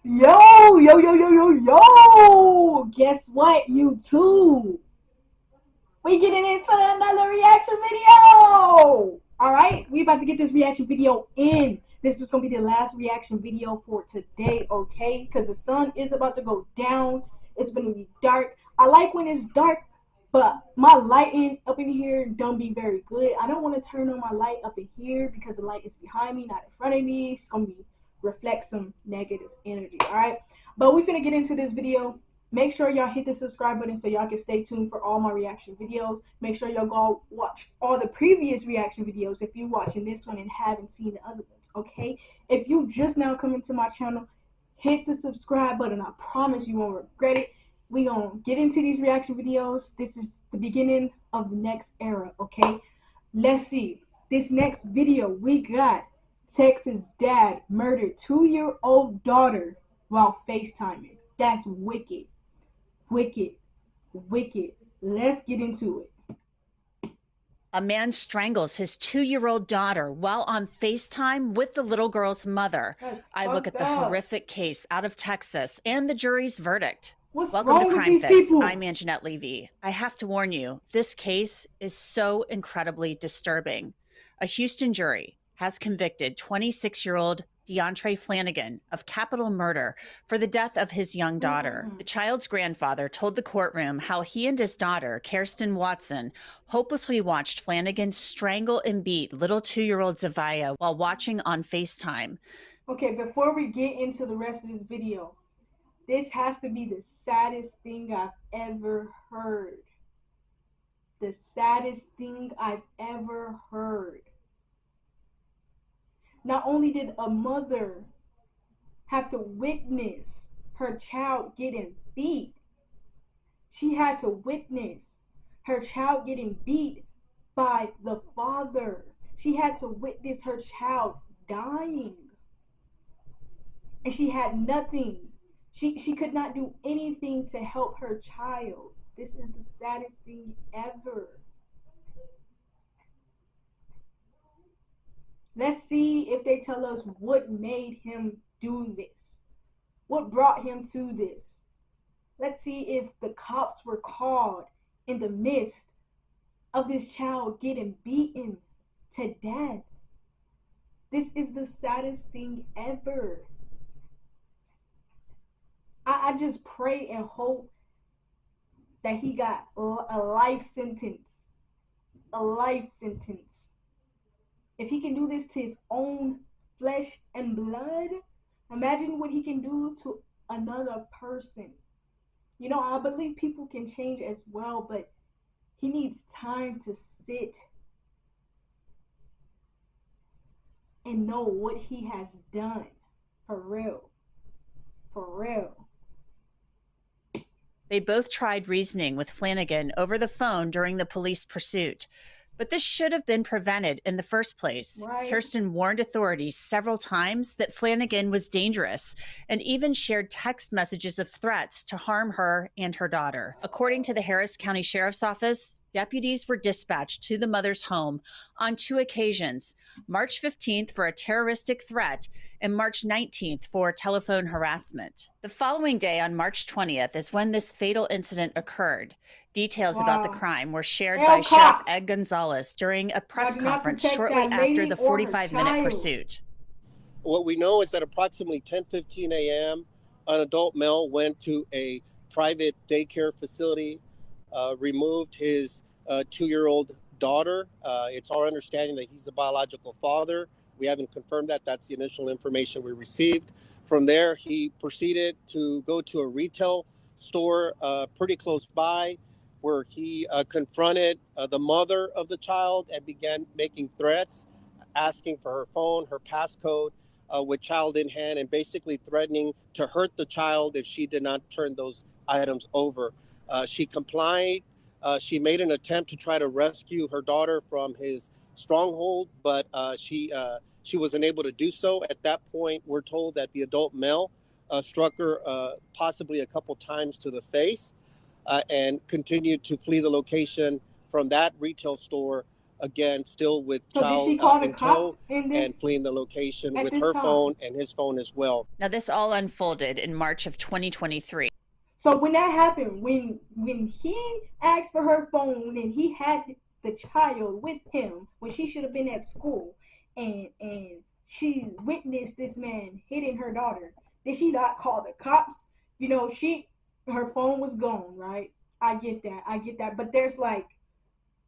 Yo, yo, yo, yo, yo, yo! Guess what, YouTube? We getting into another reaction video! Alright, we about to get this reaction video in. This is gonna be the last reaction video for today, okay? Because the sun is about to go down. It's gonna be dark. I like when it's dark, but my lighting up in here don't be very good. I don't want to turn on my light up in here because the light is behind me, not in front of me. It's gonna be reflect some negative energy. All right, but we finna get into this video. Make sure y'all hit the subscribe button so y'all can stay tuned for all my reaction videos. Make sure y'all go watch all the previous reaction videos if you're watching this one and haven't seen the other ones, okay? If you just now coming to my channel, hit the subscribe button. I promise you won't regret it. We gonna get into these reaction videos. This is the beginning of the next era, okay? Let's see. This next video we got Texas dad murdered 2-year-old daughter while FaceTiming. That's wicked. Wicked. Wicked. Let's get into it. A man strangles his 2-year-old daughter while on FaceTime with the little girl's mother. I look at the horrific case out of Texas and the jury's verdict. Welcome to Crime Fix. I'm Anjanette Levy. I have to warn you, this case is so incredibly disturbing. A Houston jury has convicted 26-year-old DeAndre Flanagan of capital murder for the death of his young daughter. The child's grandfather told the courtroom how he and his daughter, Kirsten Watson, hopelessly watched Flanagan strangle and beat little 2-year-old Zavia while watching on FaceTime. Okay, before we get into the rest of this video, this has to be the saddest thing I've ever heard. The saddest thing I've ever heard. Not only did a mother have to witness her child getting beat, she had to witness her child getting beat by the father. She had to witness her child dying. And she had nothing. She could not do anything to help her child. This is the saddest thing ever. Let's see if they tell us what made him do this. What brought him to this? Let's see if the cops were called in the midst of this child getting beaten to death. This is the saddest thing ever. I just pray and hope that he got a life sentence. A life sentence. If he can do this to his own flesh and blood, imagine what he can do to another person. You know, I believe people can change as well, but he needs time to sit and know what he has done. For real. For real. They both tried reasoning with Flanagan over the phone during the police pursuit. But this should have been prevented in the first place. Right. Kirsten warned authorities several times that Flanagan was dangerous and even shared text messages of threats to harm her and her daughter. According to the Harris County Sheriff's Office, deputies were dispatched to the mother's home on 2 occasions, March 15th for a terroristic threat and March 19th for telephone harassment. The following day, on March 20th, is when this fatal incident occurred. Details about the crime were shared by Sheriff Ed Gonzalez during a press conference shortly after the 45-minute pursuit. What we know is that approximately 10:15 a.m., an adult male went to a private daycare facility, removed his 2-year-old daughter. It's our understanding that he's the biological father. We haven't confirmed that. That's the initial information we received. From there, he proceeded to go to a retail store pretty close by, where he confronted the mother of the child and began making threats, asking for her phone, her passcode, with child in hand, and basically threatening to hurt the child if she did not turn those items over. She complied. She made an attempt to try to rescue her daughter from his stronghold, but she was unable to do so. At that point, we're told that the adult male struck her possibly a couple times to the face, and continued to flee the location from that retail store again, still with So did child she call the in cops tow in this and fleeing the location at with this her time? phone and his phone as well. Now, this all unfolded in March of 2023. So when that happened, when he asked for her phone and he had the child with him when she should have been at school, and she witnessed this man hitting her daughter, did she not call the cops? You know, her phone was gone, right? I get that. But there's like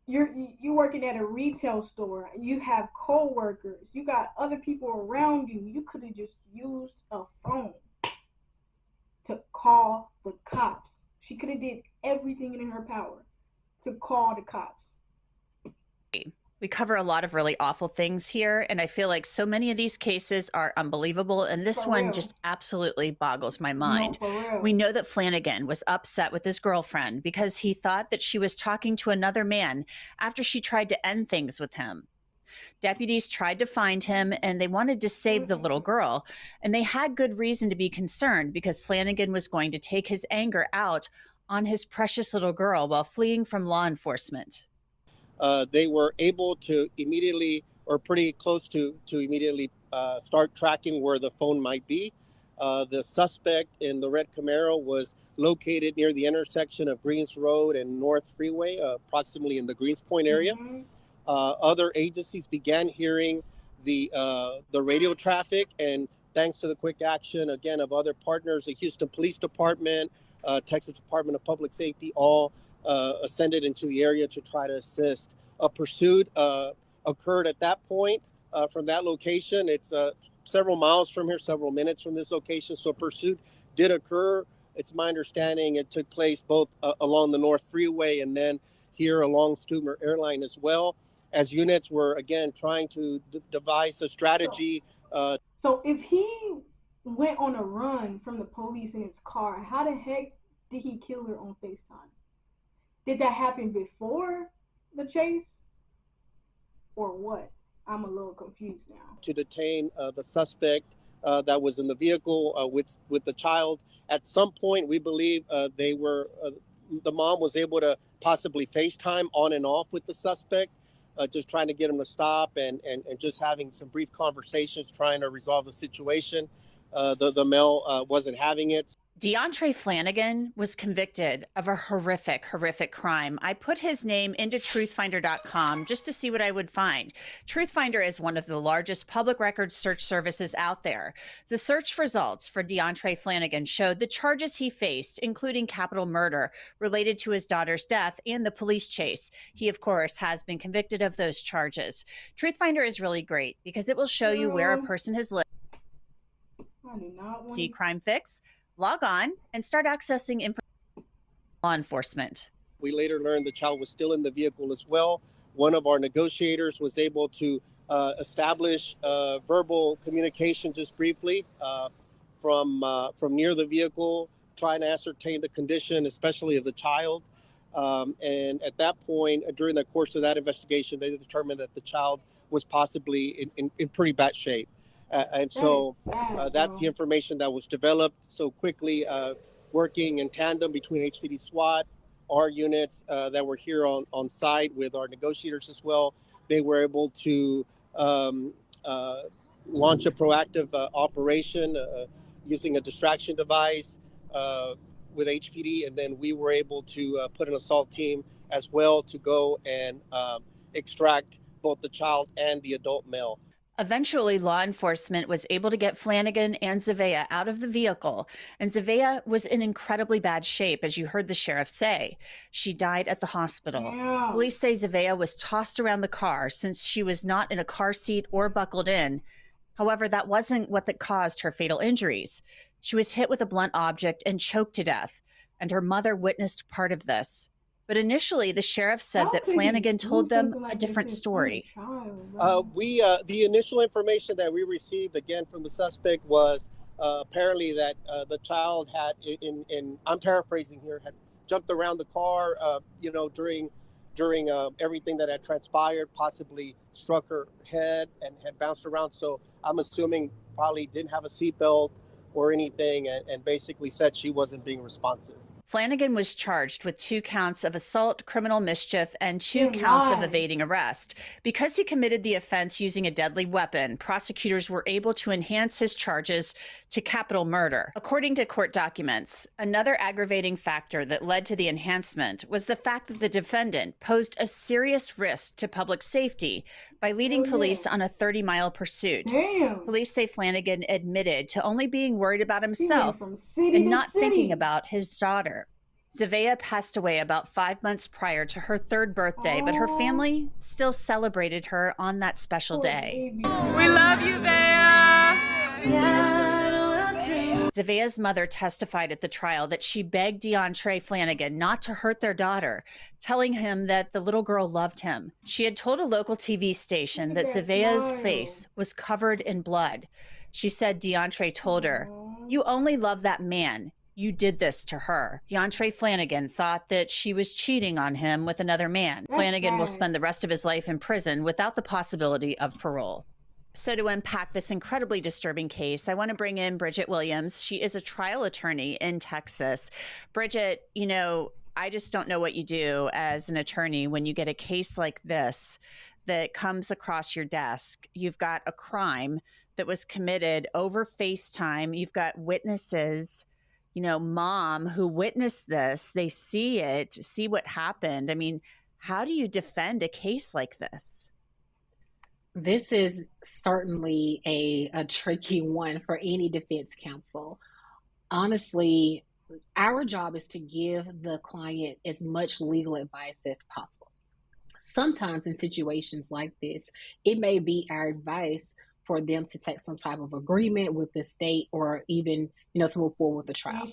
you're working at a retail store, you have co-workers, you got other people around you. You could have just used a phone to call the cops. She could have did everything in her power to call the cops. We cover a lot of really awful things here, and I feel like so many of these cases are unbelievable, and this one just absolutely boggles my mind. No, we know that Flanagan was upset with his girlfriend because he thought that she was talking to another man after she tried to end things with him. Deputies tried to find him, and they wanted to save the little girl, and they had good reason to be concerned because Flanagan was going to take his anger out on his precious little girl while fleeing from law enforcement. They were able to immediately, or pretty close to immediately start tracking where the phone might be. The suspect in the red Camaro was located near the intersection of Greens Road and North Freeway, approximately in the Greenspoint area. Mm-hmm. Other agencies began hearing the radio traffic, and thanks to the quick action, again, of other partners, the Houston Police Department, Texas Department of Public Safety, all ascended into the area to try to assist. A pursuit occurred at that point from that location. It's several miles from here, several minutes from this location. So a pursuit did occur. It's my understanding it took place both along the North Freeway and then here along Studemer Airline as well, as units were, again, trying to devise a strategy. So if he went on a run from the police in his car, how the heck did he kill her on FaceTime? Did that happen before the chase or what? I'm a little confused now. To detain the suspect that was in the vehicle with the child. At some point, we believe the mom was able to possibly FaceTime on and off with the suspect, just trying to get him to stop and just having some brief conversations, trying to resolve the situation. The male wasn't having it. DeAndre Flanagan was convicted of a horrific crime. I put his name into truthfinder.com just to see what I would find. Truthfinder is one of the largest public records search services out there. The search results for DeAndre Flanagan showed the charges he faced, including capital murder related to his daughter's death and the police chase. He, of course, has been convicted of those charges. Truthfinder is really great because it will show you where a person has lived. I do not want See Crime Fix. Log on and start accessing information. Law enforcement. We later learned the child was still in the vehicle as well. One of our negotiators was able to establish verbal communication just briefly from near the vehicle, trying to ascertain the condition, especially of the child. And at that point, during the course of that investigation, they determined that the child was possibly in pretty bad shape. And so that's the information that was developed so quickly, working in tandem between HPD SWAT, our units that were here on site with our negotiators as well. They were able to launch a proactive operation using a distraction device with HPD. And then we were able to put an assault team as well to go and extract both the child and the adult male. Eventually, law enforcement was able to get Flanagan and Zavea out of the vehicle, and Zavea was in incredibly bad shape, as you heard the sheriff say. She died at the hospital. Yeah. Police say Zavea was tossed around the car since she was not in a car seat or buckled in. However, that wasn't what that caused her fatal injuries. She was hit with a blunt object and choked to death, and her mother witnessed part of this. But initially, the sheriff said that Flanagan told them a different story. The initial information that we received, again, from the suspect was apparently that the child had, I'm paraphrasing here, had jumped around the car, during everything that had transpired, possibly struck her head and had bounced around. So I'm assuming probably didn't have a seatbelt or anything, and basically said she wasn't being responsive. Flanagan was charged with 2 counts of assault, criminal mischief, and 2 counts of evading arrest. Because he committed the offense using a deadly weapon, prosecutors were able to enhance his charges to capital murder. According to court documents, another aggravating factor that led to the enhancement was the fact that the defendant posed a serious risk to public safety by leading police on a 30-mile pursuit. Police say Flanagan admitted to only being worried about himself and not thinking about his daughter. Zavea passed away about 5 months prior to her 3rd birthday, but her family still celebrated her on that special day. We love you, Zavea! Zavea's mother testified at the trial that she begged DeAndre Flanagan not to hurt their daughter, telling him that the little girl loved him. She had told a local TV station that Zavea's face was covered in blood. She said DeAndre told her, "You only love that man. You did this to her." DeAndre Flanagan thought that she was cheating on him with another man. Flanagan will spend the rest of his life in prison without the possibility of parole. So to unpack this incredibly disturbing case, I want to bring in Bridget Williams. She is a trial attorney in Texas. Bridget, you know, I just don't know what you do as an attorney when you get a case like this that comes across your desk. You've got a crime that was committed over FaceTime. You've got witnesses, you know, mom who witnessed this. They see it, see what happened. I mean, how do you defend a case like this? This is certainly a tricky one for any defense counsel. Honestly, our job is to give the client as much legal advice as possible. Sometimes in situations like this, it may be our advice for them to take some type of agreement with the state or even, you know, to move forward with the trial.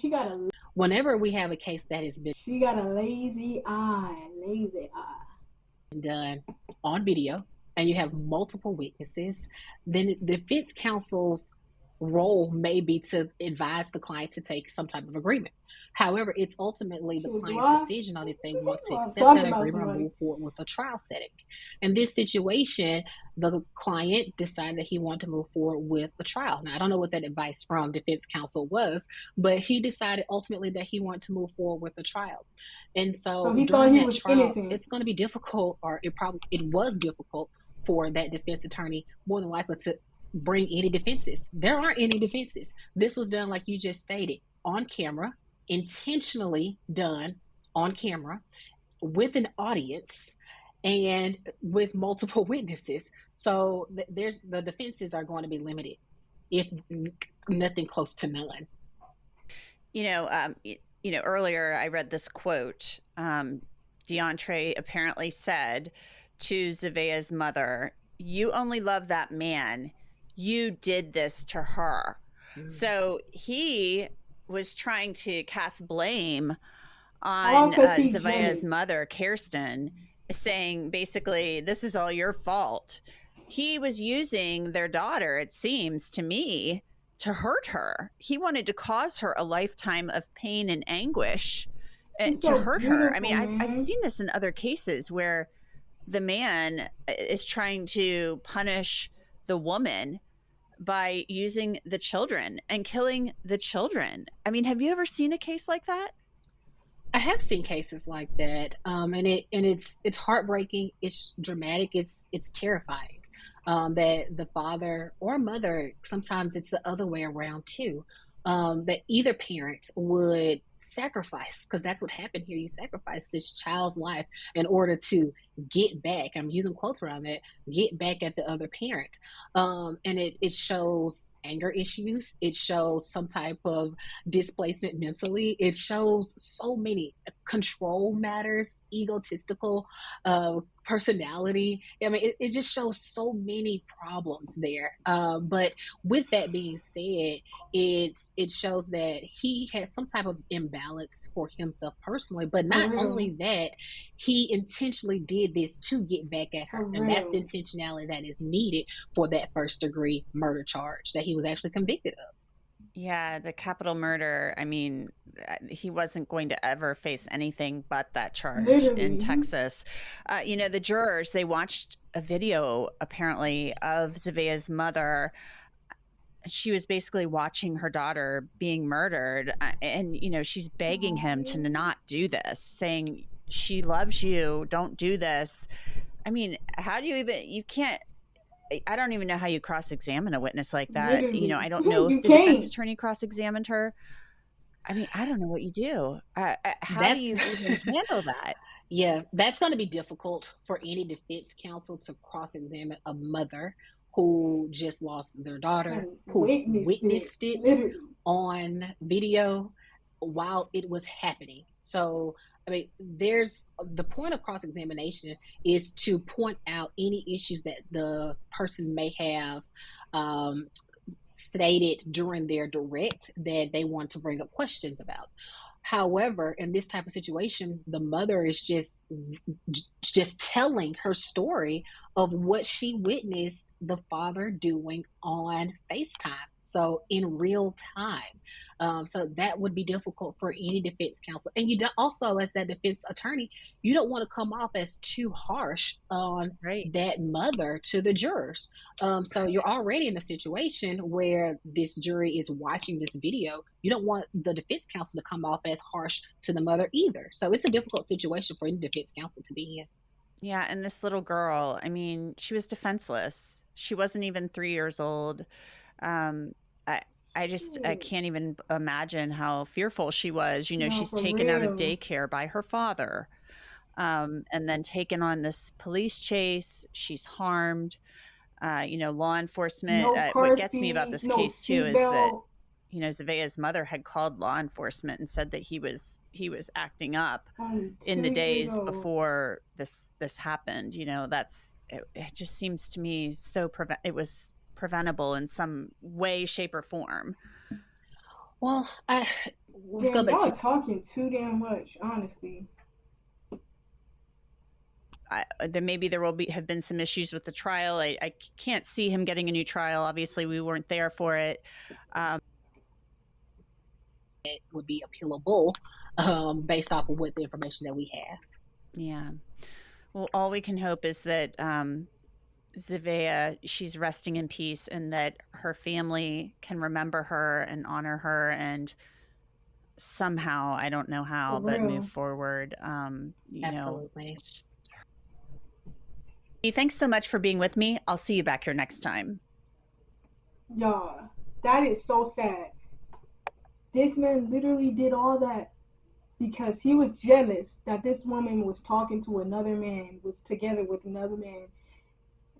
Whenever we have a case that has been she got a lazy eye done on video, and you have multiple witnesses, then the defense counsel's role may be to advise the client to take some type of agreement. However, it's ultimately the client's decision on if they want to accept that agreement or move forward with a trial setting. In this situation, the client decided that he wanted to move forward with a trial. Now, I don't know what that advice from defense counsel was, but he decided ultimately that he wanted to move forward with a trial. And so he thought he was trial, innocent. it's going to be difficult, or it was difficult for that defense attorney, more than likely, to bring any defenses. There aren't any defenses. This was done, like you just stated, on camera, intentionally done on camera, with an audience, and with multiple witnesses. So the defenses are going to be limited, if nothing close to none. You know, earlier I read this quote. DeAndre apparently said to Zavea's mother, "You only love that man. You did this to her." So he was trying to cast blame on Zavea's mother, Kirsten, saying basically, this is all your fault. He was using their daughter, it seems to me, to hurt her. He wanted to cause her a lifetime of pain and anguish to hurt her. I mean, I've seen this in other cases where the man is trying to punish the woman by using the children and killing the children. I mean, have you ever seen a case like that? I have seen cases like that, and it's heartbreaking. It's dramatic. It's terrifying. That the father or mother, sometimes it's the other way around too, that either parent would sacrifice, because that's what happened here. You sacrifice this child's life in order to get back. I'm using quotes around that. Get back at the other parent, and it shows anger issues. It shows some type of displacement mentally. It shows so many control matters, egotistical personality. I mean, it just shows so many problems there. But with that being said, it shows that he has some type of imbalance for himself personally. But not only that, he intentionally did this to get back at her. And that's the intentionality that is needed for that first-degree murder charge that he was actually convicted of. Yeah, the capital murder. I mean, he wasn't going to ever face anything but that charge in Texas. You know, the jurors, they watched a video, apparently, of Zavea's mother. she was basically watching her daughter being murdered. And, you know, she's begging him to not do this, saying, she loves you, don't do this. I mean, how do you even, you can't, I don't even know how you cross-examine a witness like that. Literally. You know, I don't know if the defense attorney cross-examined her. I mean, I don't know what you do. How do you even handle that? Yeah, that's going to be difficult for any defense counsel to cross-examine a mother who just lost their daughter, who witnessed it on video while it was happening. So, I mean, there's the point of cross-examination is to point out any issues that the person may have stated during their direct that they want to bring up questions about. However, in this type of situation, the mother is just telling her story of what she witnessed the father doing on FaceTime. So in real time. So that would be difficult for any defense counsel. And you also, as that defense attorney, you don't want to come off as too harsh on that mother to the jurors. So you're already in a situation where this jury is watching this video. You don't want the defense counsel to come off as harsh to the mother either. So it's a difficult situation for any defense counsel to be in. Yeah, and this little girl, I mean, she was defenseless. She wasn't even 3 years old. I can't even imagine how fearful she was. You know, she's taken out of daycare by her father, and then taken on this police chase. She's harmed. You know, law enforcement. What gets me about this case too is that, you know, Zavea's mother had called law enforcement and said that he was acting up in the days before this happened. You know, it just seems to me so it was preventable in some way, shape, or form. Well, y'all talking too damn much, honestly. Maybe there will have been some issues with the trial. I can't see him getting a new trial. Obviously, we weren't there for it. It would be appealable based off of what the information that we have. Yeah. Well, all we can hope is that Zavea, she's resting in peace, and that her family can remember her and honor her, and somehow, I don't know how, but move forward. Absolutely. Thanks so much for being with me. I'll see you back here next time. Y'all, that is so sad. This man literally did all that because he was jealous that this woman was talking to another man, was together with another man.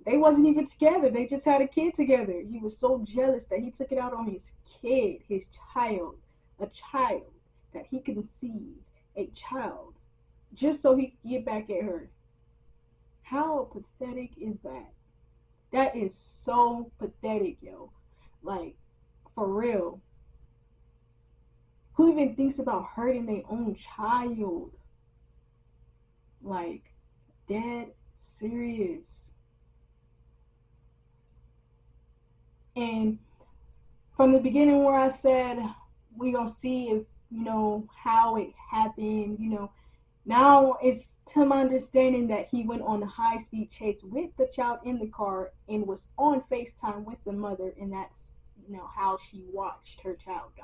They wasn't even together. They just had a kid together. He was so jealous that he took it out on his kid, his child, a child that he conceived, a child, just so he could get back at her. How pathetic is that? That is so pathetic, yo. Like, for real. Who even thinks about hurting their own child? Like, dead serious. And from the beginning where I said we gonna see if, you know, how it happened, you know, now it's to my understanding that he went on a high-speed chase with the child in the car and was on FaceTime with the mother, and that's, you know, how she watched her child die.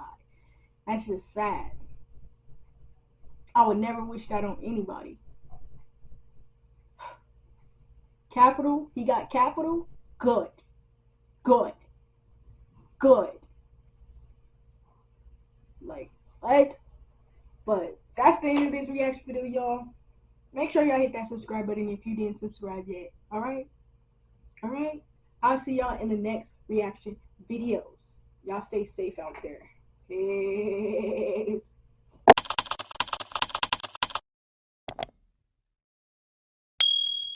That's just sad. I would never wish that on anybody. Capital, he got capital, good. Like, what? But that's the end of this reaction video, y'all. Make sure y'all hit that subscribe button if you didn't subscribe yet. Alright? I'll see y'all in the next reaction videos. Y'all stay safe out there. Hey.